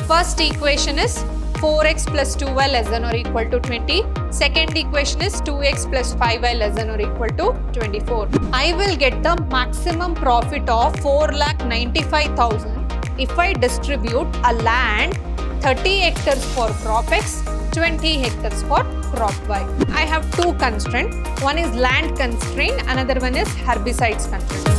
first equation is 4x plus 2y less than or equal to 20. Second equation is 2x plus 5y less than or equal to 24. I will get the maximum profit of 4,95,000 if I distribute a land 30 hectares for crop X, 20 hectares for crop Y. I have two constraints. One is land constraint, another one is herbicides constraint.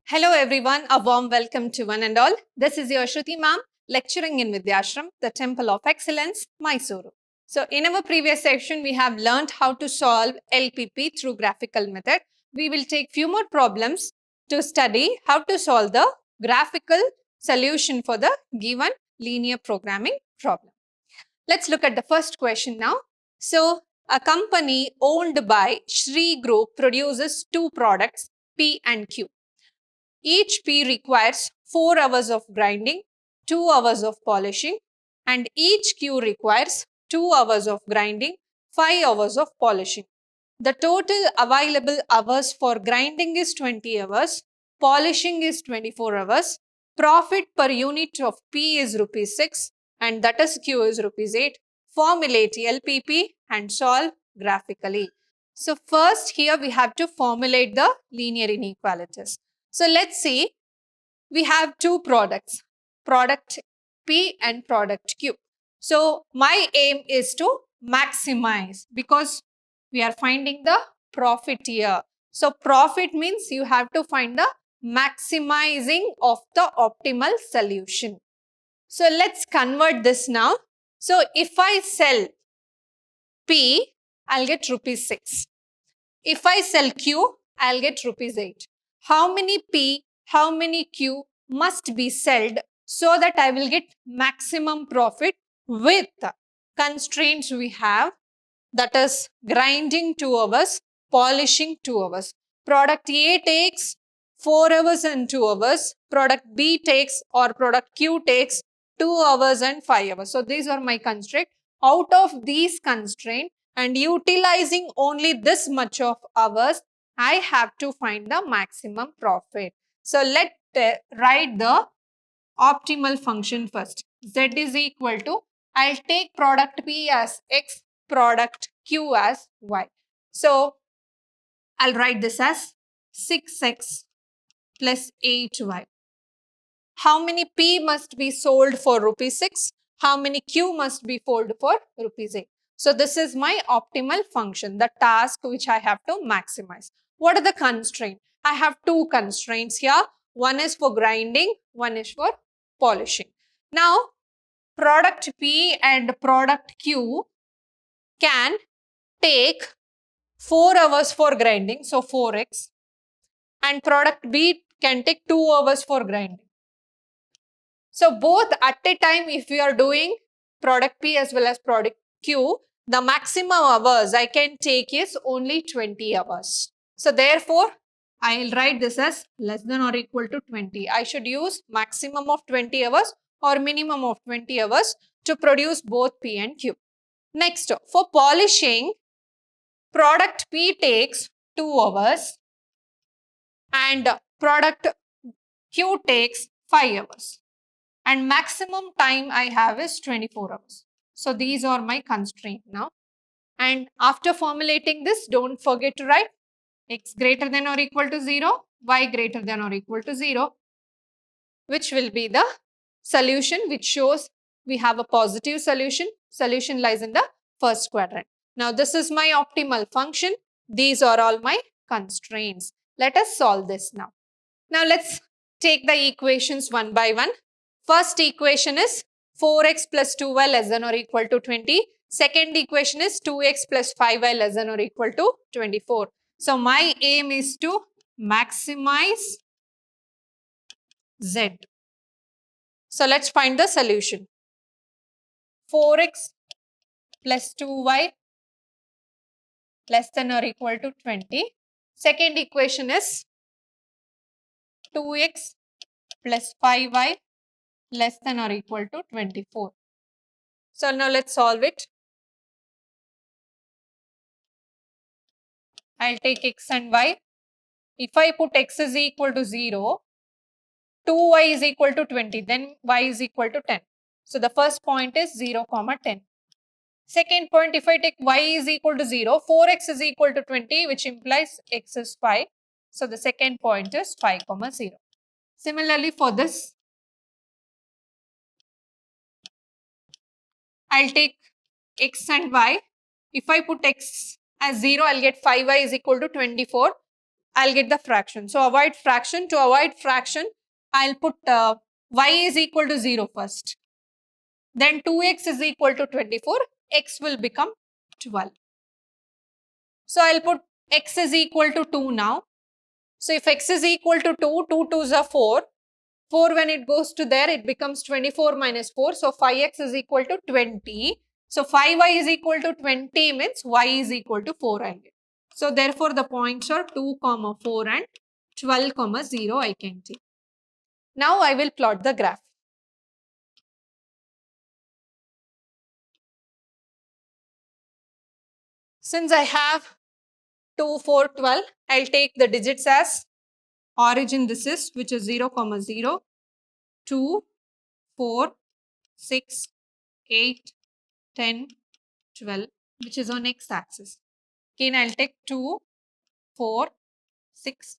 Hello everyone, a warm welcome to one and all. This is your Shruti ma'am, lecturing in Vidyashram, the Temple of Excellence, Mysuru. So in our previous section, we have learned how to solve LPP through graphical method. We will take few more problems to study how to solve the graphical solution for the given linear programming problem. Let's look at the first question now. So a company owned by Shree Group produces two products, P and Q. Each P requires 4 hours of grinding, 2 hours of polishing, and each Q requires 2 hours of grinding, 5 hours of polishing. The total available hours for grinding is 20 hours, polishing is 24 hours, profit per unit of P is rupees 6 and that is Q is rupees 8. Formulate LPP and solve graphically. So first here we have to formulate the linear inequalities. So let's see, we have two products, product P and product Q. So my aim is to maximize because we are finding the profit here. So profit means you have to find the maximizing of the optimal solution. So let's convert this now. So if I sell P, I'll get rupees 6. If I sell Q, I'll get rupees 8. How many P, how many Q must be sold so that I will get maximum profit with constraints we have, that is grinding 2 hours, polishing 2 hours. Product A takes 4 hours and 2 hours. Product B takes or product Q takes 2 hours and 5 hours. So these are my constraints. Out of these constraints and utilizing only this much of hours, I have to find the maximum profit. So let's write the optimal function first. Z is equal to, I'll take product P as X, product Q as Y. So I'll write this as 6X plus 8Y. How many P must be sold for rupees 6? How many Q must be sold for rupees 8? So this is my optimal function, the task which I have to maximize. What are the constraints? I have two constraints here. One is for grinding, one is for polishing. Now, product P and product Q can take 4 hours for grinding, so 4x, and product B can take 2 hours for grinding. So both at a time, if we are doing product P as well as product Q, the maximum hours I can take is only 20 hours. So therefore, I will write this as less than or equal to 20. I should use maximum of 20 hours or minimum of 20 hours to produce both P and Q. Next, for polishing, product P takes 2 hours and product Q takes 5 hours. And maximum time I have is 24 hours. So these are my constraints now. And after formulating this, don't forget to write x greater than or equal to 0, y greater than or equal to 0, which will be the solution which shows we have a positive solution. Solution lies in the first quadrant. Now this is my optimal function. These are all my constraints. Let us solve this now. Now let's take the equations one by one. First equation is 4x plus 2y less than or equal to 20. Second equation is 2x plus 5y less than or equal to 24. So my aim is to maximize Z. So let's find the solution. 4x plus 2y less than or equal to 20. Second equation is 2x plus 5y less than or equal to 24. So now let's solve it. I'll take x and y. if I put x is equal to 0, 2y is equal to 20, then y is equal to 10. So the first point is 0, 10. Second point, if I take y is equal to 0, 4x is equal to 20, which implies x is 5. So the second point is 5, 0. Similarly, for this, I'll take x and y. If I put x as 0, I'll get 5y is equal to 24. I'll get the fraction. So avoid fraction. To avoid fraction, I'll put y is equal to 0 first. Then 2x is equal to 24. X will become 12. So I'll put x is equal to 2 now. So if x is equal to 2, 2 2s are 4. 4 when it goes to there, it becomes 24 minus 4. So 5x is equal to 20. So 5y is equal to 20 means y is equal to 4 I'll get. So therefore the points are 2, 4 and 12, 0 I can take. Now I will plot the graph. Since I have 2, 4, 12, I'll take the digits as origin this is, which is 0, 0, 2, 4, 6, 8, 10, 12, which is on x-axis. Again, I'll take 2, 4, 6,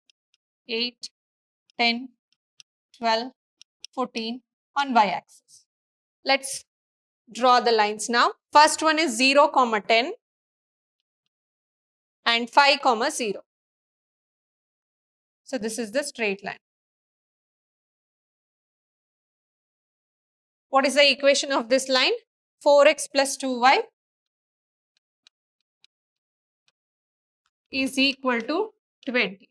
8, 10, 12, 14 on y-axis. Let's draw the lines now. First one is 0, 10 and 5, 0. So this is the straight line. What is the equation of this line? 4x plus 2y is equal to 20.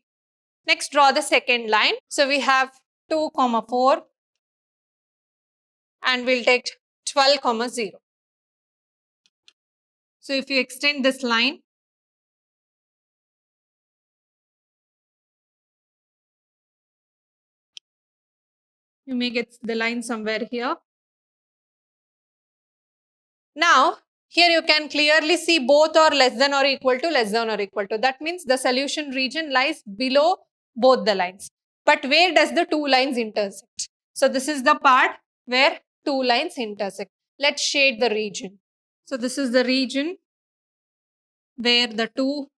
Next, draw the second line. So we have 2, 4 and we'll take 12, 0. So if you extend this line, you may get the line somewhere here. Now, here you can clearly see both are less than or equal to, less than or equal to. That means the solution region lies below both the lines. But where does the two lines intersect? So this is the part where two lines intersect. Let's shade the region. So this is the region where the two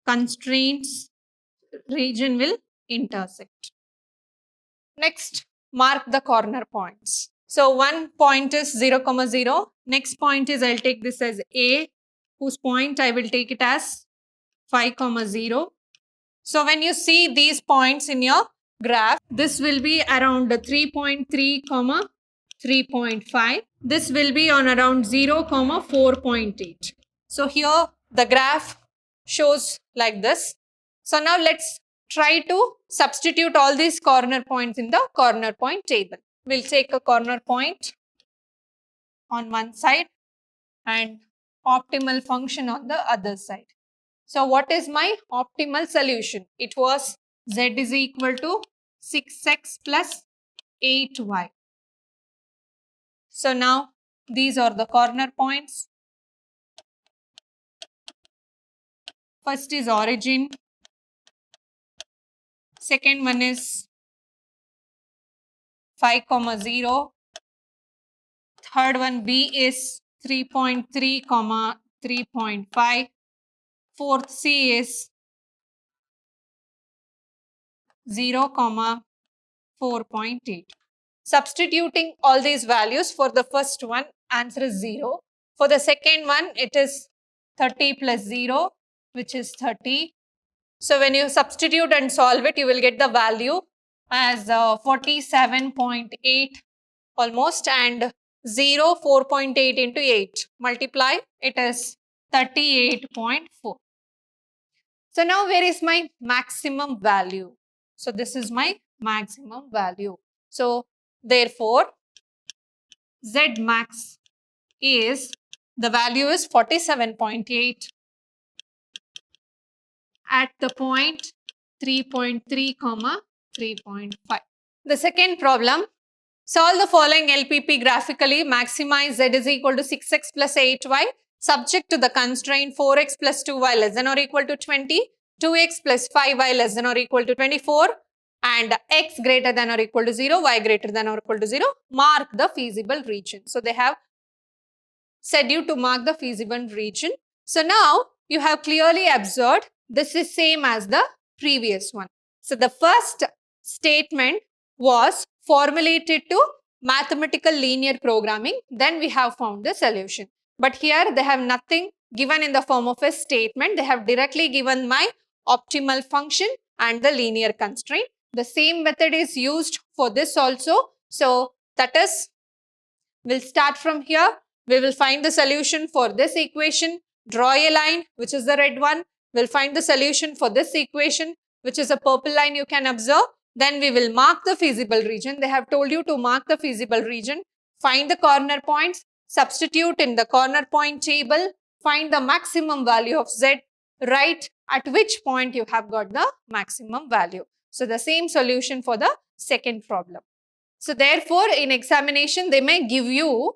constraints region will intersect. Next, mark the corner points. So one point is 0, 0. Next point is I'll take this as A, whose point I will take it as 5, 0. So when you see these points in your graph, this will be around 3.3, 3.5. This will be on around 0, 4.8. So here the graph shows like this. So now let's try to substitute all these corner points in the corner point table. We'll take a corner point on one side and optimal function on the other side. So what is my optimal solution? It was z is equal to 6x plus 8y. So now these are the corner points. First is origin. Second one is 5, 0. Third one B is 3.3, 3.5. Fourth C is 0, 4.8. Substituting all these values, for the first one, answer is 0. For the second one, it is 30 plus 0, which is 30. So when you substitute and solve it, you will get the value as 47.8 almost, and 0, 4.8 into 8. Multiply, it is 38.4. So now where is my maximum value? So this is my maximum value. So therefore, Z max is, the value is 47.8 at the point 3.3, 3.5. The second problem, solve the following LPP graphically. Maximize Z is equal to 6x plus 8y subject to the constraint 4x plus 2y less than or equal to 20. 2x plus 5y less than or equal to 24, and x greater than or equal to 0, y greater than or equal to 0, mark the feasible region. So they have said you to mark the feasible region. So now you have clearly observed this is same as the previous one. So the first statement was formulated to mathematical linear programming. Then we have found the solution. But here they have nothing given in the form of a statement. They have directly given my optimal function and the linear constraint. The same method is used for this also. So that is, we'll start from here. We will find the solution for this equation, draw a line, which is the red one. We'll find the solution for this equation, which is a purple line you can observe. Then we will mark the feasible region. They have told you to mark the feasible region, find the corner points, substitute in the corner point table, find the maximum value of z, write at which point you have got the maximum value. So the same solution for the second problem. So therefore, in examination, they may give you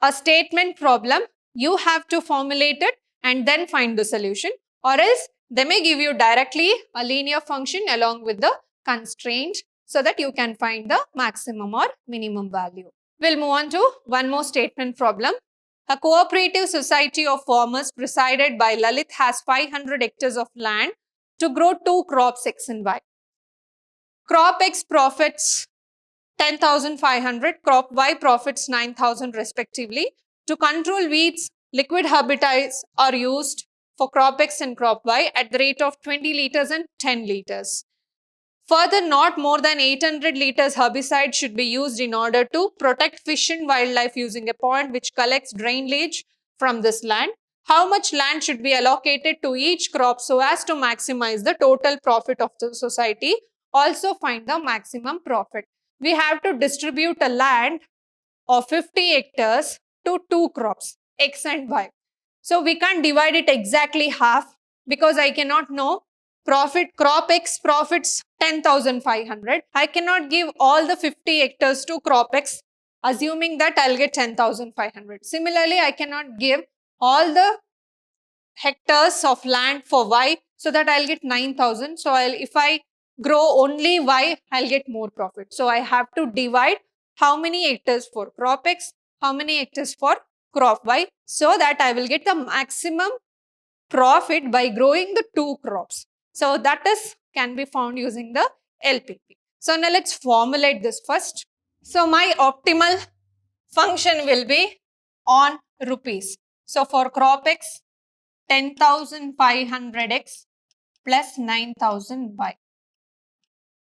a statement problem. You have to formulate it and then find the solution, or else they may give you directly a linear function along with the constraint so that you can find the maximum or minimum value. We'll move on to one more statement problem. A cooperative society of farmers presided by Lalit has 500 hectares of land to grow 2 crops X and Y. Crop X profits 10,500, crop Y profits 9,000 respectively. To control weeds, liquid herbicides are used for crop X and crop Y at the rate of 20 liters and 10 liters. Further, not more than 800 liters herbicide should be used in order to protect fish and wildlife using a pond which collects drainage from this land. How much land should be allocated to each crop so as to maximize the total profit of the society? Also find the maximum profit. We have to distribute a land of 50 hectares to 2 crops, X and Y. So we can't divide it exactly half because I cannot know crop X profits 10,500. I cannot give all the 50 hectares to crop X assuming that I'll get 10,500. Similarly, I cannot give all the hectares of land for Y so that I'll get 9,000. So if I grow only Y, I'll get more profit. So I have to divide how many hectares for crop X, how many hectares for crop Y, so that I will get the maximum profit by growing the 2 crops. So that can be found using the LPP. So now let's formulate this first. So my optimal function will be on rupees. So for crop X, 10,500x plus 9,000y.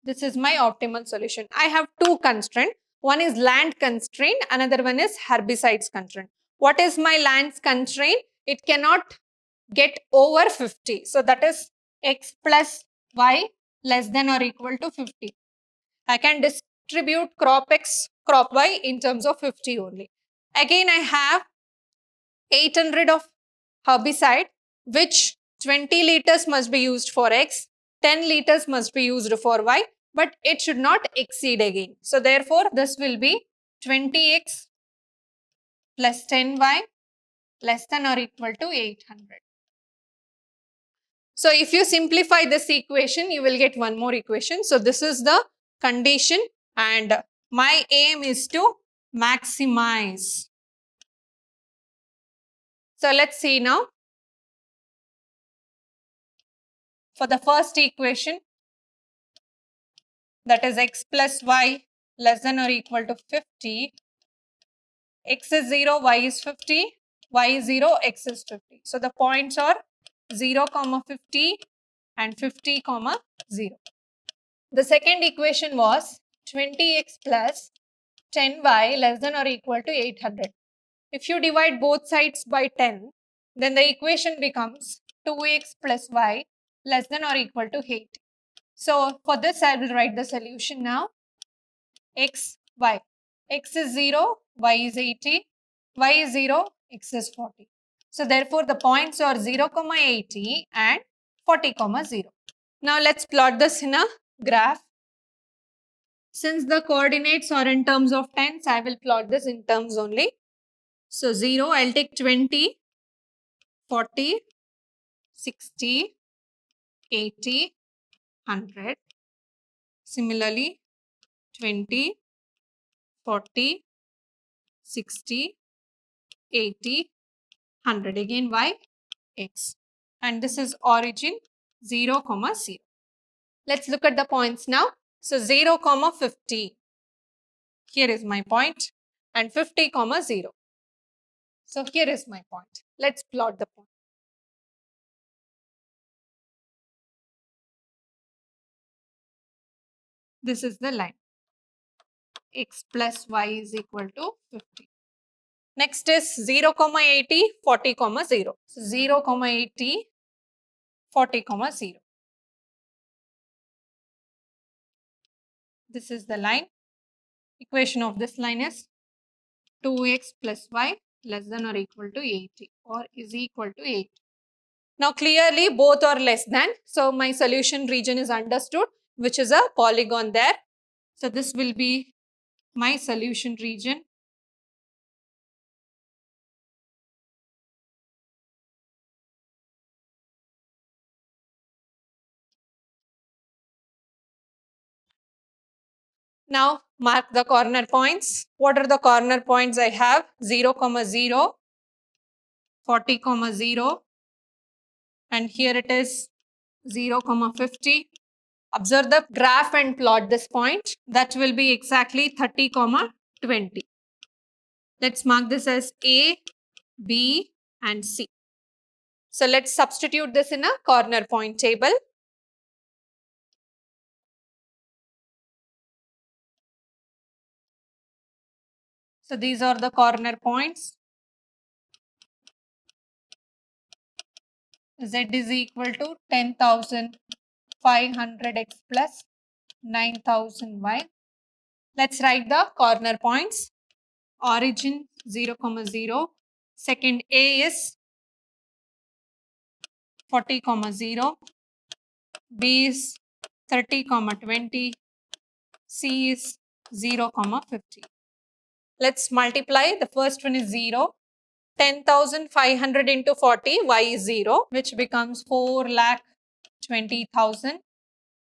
This is my optimal solution. I have two constraints. One is land constraint, another one is herbicides constraint. What is my land constraint? It cannot get over 50. So that is x plus y less than or equal to 50. I can distribute crop x, crop y in terms of 50 only. Again, I have 800 of herbicide, which 20 liters must be used for X, 10 liters must be used for Y, but it should not exceed again. So therefore, this will be 20X plus 10Y less than or equal to 800. So if you simplify this equation, you will get one more equation. So this is the condition and my aim is to maximize. So let's see now. For the first equation, that is x plus y less than or equal to 50, x is 0, y is 50, y is 0, x is 50. So the points are 0, 50 and 50, 0. The second equation was 20x plus 10y less than or equal to 800. If you divide both sides by 10, then the equation becomes 2x plus y less than or equal to 8. So for this, I will write the solution now. X, y. X is 0, y is 80, y is 0, x is 40. So therefore, the points are 0, 80 and 40, 0. Now let's plot this in a graph. Since the coordinates are in terms of tens, I will plot this in terms only. So 0, I'll take 20, 40, 60, 80, 100. Similarly, 20, 40, 60, 80, 100. Again, y, x. And this is origin 0, 0. Let's look at the points now. So 0, 50. Here is my point. And 50, 0. So here is my point. Let's plot the point. This is the line. X plus y is equal to 50. Next is 0, 80, 40, 0. So 0, 80, 40, 0. This is the line. Equation of this line is 2x plus y less than or equal to 80 or is equal to 8. Now clearly both are less than. So my solution region is understood, which is a polygon there. So this will be my solution region. Now mark the corner points. What are the corner points I have? 0, 0, 40, 0, and here it is 0, 50. Observe the graph and plot this point. That will be exactly 30, 20. Let's mark this as A, B, and C. So let's substitute this in a corner point table. So these are the corner points. Z is equal to 10,500x plus 9,000y. Let's write the corner points. Origin 0, 0. Second A is 40, 0. B is 30, 20. C is 0, 50. Let's multiply. The first one is 0. 10,500 into 40, y is 0, which becomes 4,20,000.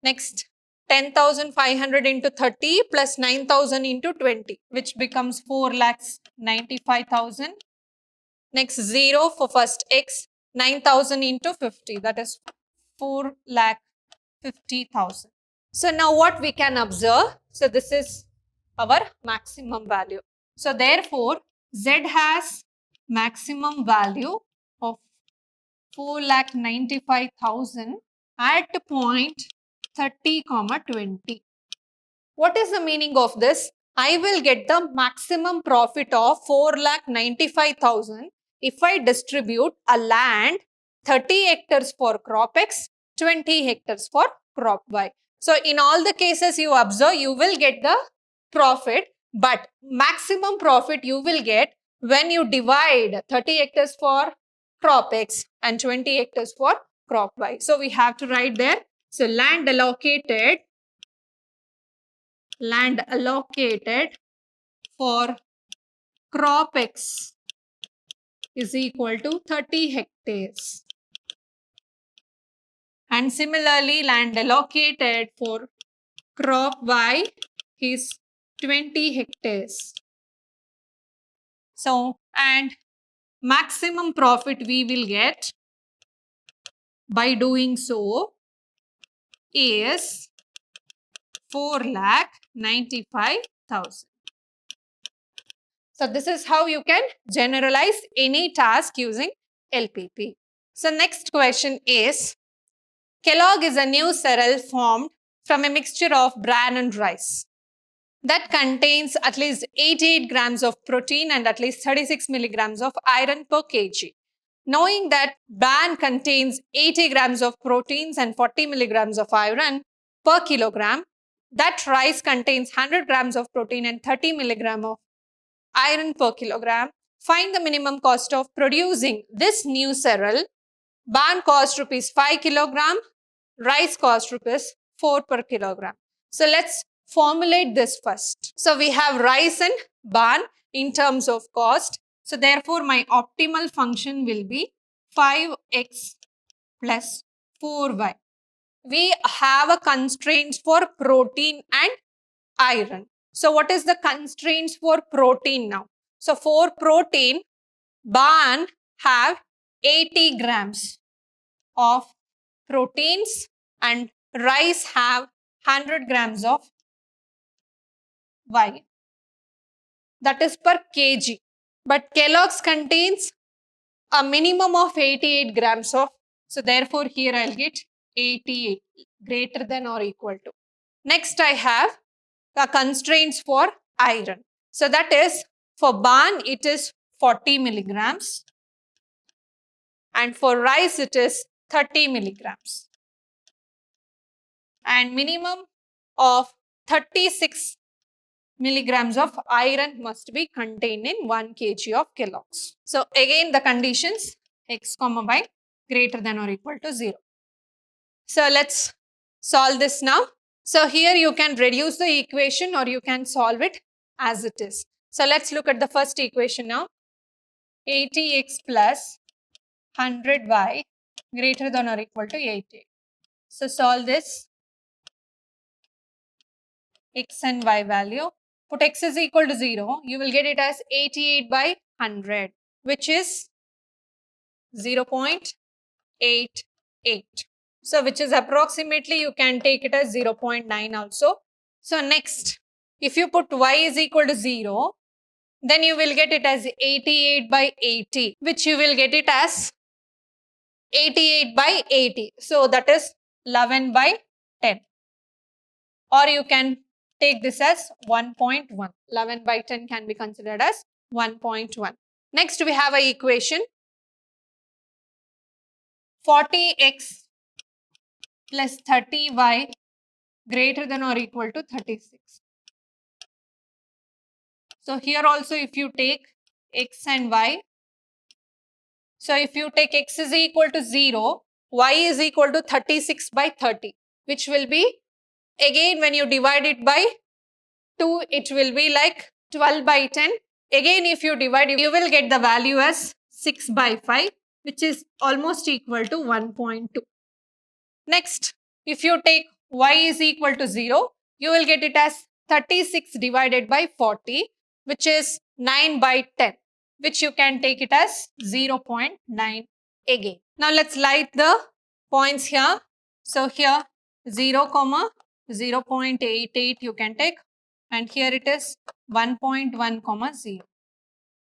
Next, 10,500 into 30 plus 9,000 into 20, which becomes 4,95,000. Next, 0 for first x, 9,000 into 50, that is 4,50,000. So now what we can observe? So this is our maximum value. So therefore, Z has maximum value of 4,95,000 at point 30, 20. What is the meaning of this? I will get the maximum profit of 4,95,000 if I distribute a land 30 hectares for crop X, 20 hectares for crop Y. So in all the cases you observe, you will get the profit, but maximum profit you will get when you divide 30 hectares for crop X and 20 hectares for crop Y. So we have to write there. So land allocated for crop X is equal to 30 hectares. And similarly, land allocated for crop Y is 20 hectares. So, and maximum profit we will get by doing so is 4,95,000. So this is how you can generalize any task using LPP. So next question is, Kellogg is a new cereal formed from a mixture of bran and rice that contains at least 88 grams of protein and at least 36 milligrams of iron per kg. Knowing that bran contains 80 grams of proteins and 40 milligrams of iron per kilogram, that rice contains 100 grams of protein and 30 milligrams of iron per kilogram, find the minimum cost of producing this new cereal. Bran cost rupees 5 kilogram, rice cost rupees 4 per kilogram. So let's formulate this first. So we have rice and bran in terms of cost. So therefore my optimal function will be 5x plus 4y. we have a constraints for protein and iron. So what is the constraints for protein now? So for protein, barn have 80 grams of proteins and rice have 100 grams of Y. That is per kg. But Kellogg's contains a minimum of 88 grams of, so therefore here I'll get 88 greater than or equal to. Next I have the constraints for iron. So that is for barn it is 40 milligrams and for rice it is 30 milligrams. And minimum of 36 milligrams of iron must be contained in 1 kg of Kellogg's. So again the conditions x comma y greater than or equal to 0. So let's solve this now. So here you can reduce the equation or you can solve it as it is. So let's look at the first equation now. 80x plus 100y greater than or equal to 80. So solve this x and y value. Put x is equal to 0. You will get it as 88 by 100, which is 0.88. So which is approximately, you can take it as 0.9 also. So next, if you put y is equal to 0, then you will get it as 88 by 80, which you will get it as 88 by 80. So that is 11 by 10. Or you can take this as 1.1. 11 by 10 can be considered as 1.1. Next we have a equation 40x plus 30y greater than or equal to 36. So here also if you take x and y, so if you take x is equal to 0, y is equal to 36 by 30, which will be, again when you divide it by 2, it will be like 12 by 10. Again if you divide, you will get the value as 6 by 5, which is almost equal to 1.2. Next, if you take y is equal to 0, you will get it as 36 divided by 40, which is 9 by 10, which you can take it as 0.9 again. Now let's light the points here. So here 0, 0.88 you can take, and here it is 1.1, 0.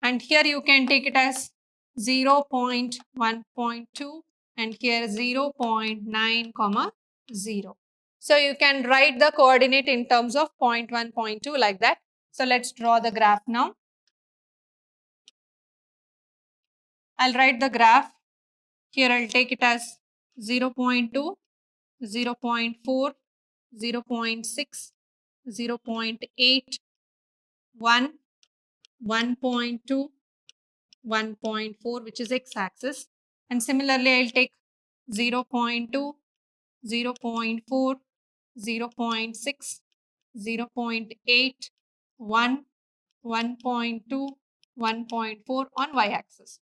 And here you can take it as 0.1.2 and here 0.9, 0. So you can write the coordinate in terms of 0.1, 0.2 like that. So let's draw the graph now. I'll write the graph. Here I'll take it as 0.2, 0.4, 0.6, 0.8, 1, 1.2, 1.4, which is x-axis. And similarly, I'll take 0.2, 0.4, 0.6, 0.8, 1, 1.2, 1.4 on y-axis.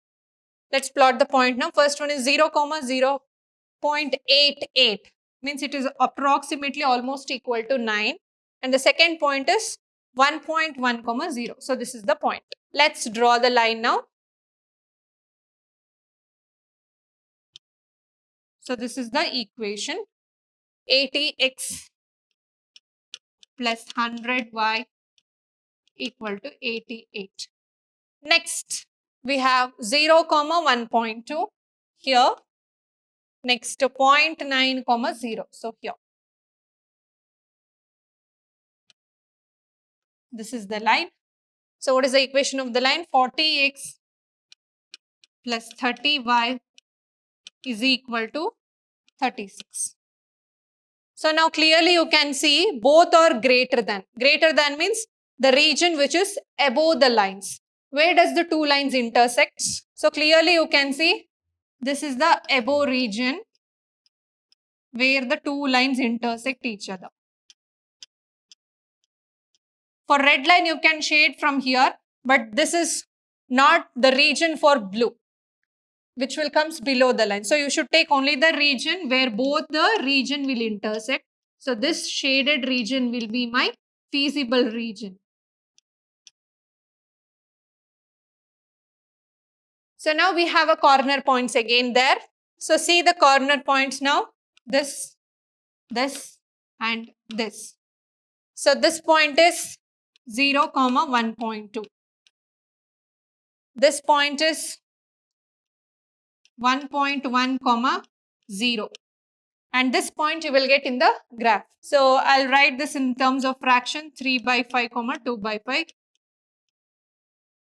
Let's plot the point now. First one is 0, 0.88. Means it is approximately almost equal to 9. And the second point is 1.1, 0. So this is the point. Let's draw the line now. So this is the equation 80x plus 100y equal to 88. Next, we have 0, 1.2 here. Next, 0.9, 0. So here. This is the line. So what is the equation of the line? 40x plus 30y is equal to 36. So now clearly you can see both are greater than. Greater than means the region which is above the lines. Where does the two lines intersect? So clearly you can see this is the above region where the two lines intersect each other. For red line you can shade from here, but this is not the region for blue. which will comes below the line. So you should take only the region where both the region will intersect. So this shaded region will be my feasible region. So now we have a corner points again there. So see the corner points now, this, and this. So this point is 0, 1.2. This point is 1.1, 0. And this point you will get in the graph. So I'll write this in terms of fraction 3 by 5, 2 by 5.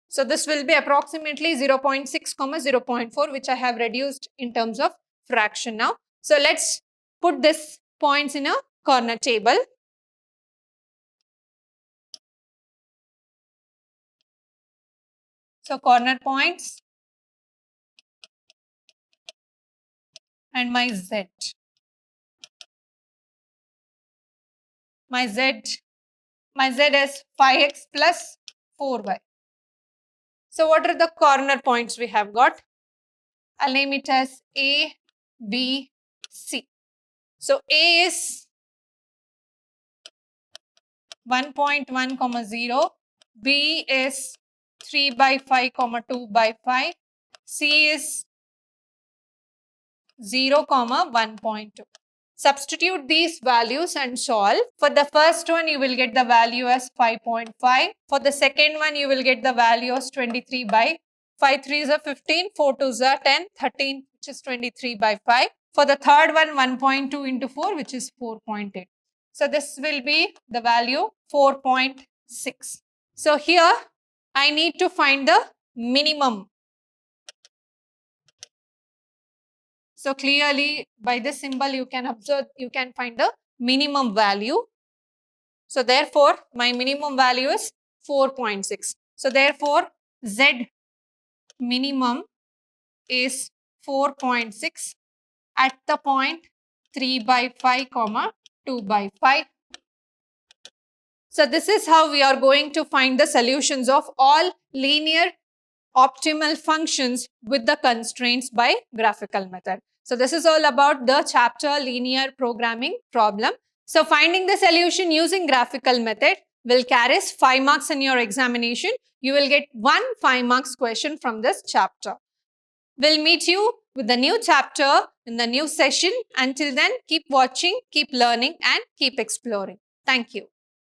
So this will be approximately 0.6, 0.4, which I have reduced in terms of fraction now. So let's put this points in a corner table. So corner points and my z. My z is 5x plus 4y. So what are the corner points we have got? I'll name it as A, B, C. So A is 1.1, 0. B is 3 by 5, 2 by 5. C is 0, 1.2. Substitute these values and solve. For the first one, you will get the value as 5.5. For the second one, you will get the value as 23 by 5 3s are 15, 4 2s are 10, 13, which is 23 by 5. For the third one, 1.2 into 4, which is 4.8. So this will be the value 4.6. So here, I need to find the minimum. So clearly by this symbol you can observe, you can find the minimum value. So therefore my minimum value is 4.6. So therefore Z minimum is 4.6 at the point 3 by 5, 2 by 5. So this is how we are going to find the solutions of all linear optimal functions with the constraints by graphical method. So this is all about the chapter linear programming problem. So finding the solution using graphical method will carry 5 marks in your examination. You will get 1 5 marks question from this chapter. We'll meet you with the new chapter in the new session. Until then, keep watching, keep learning and keep exploring. Thank you.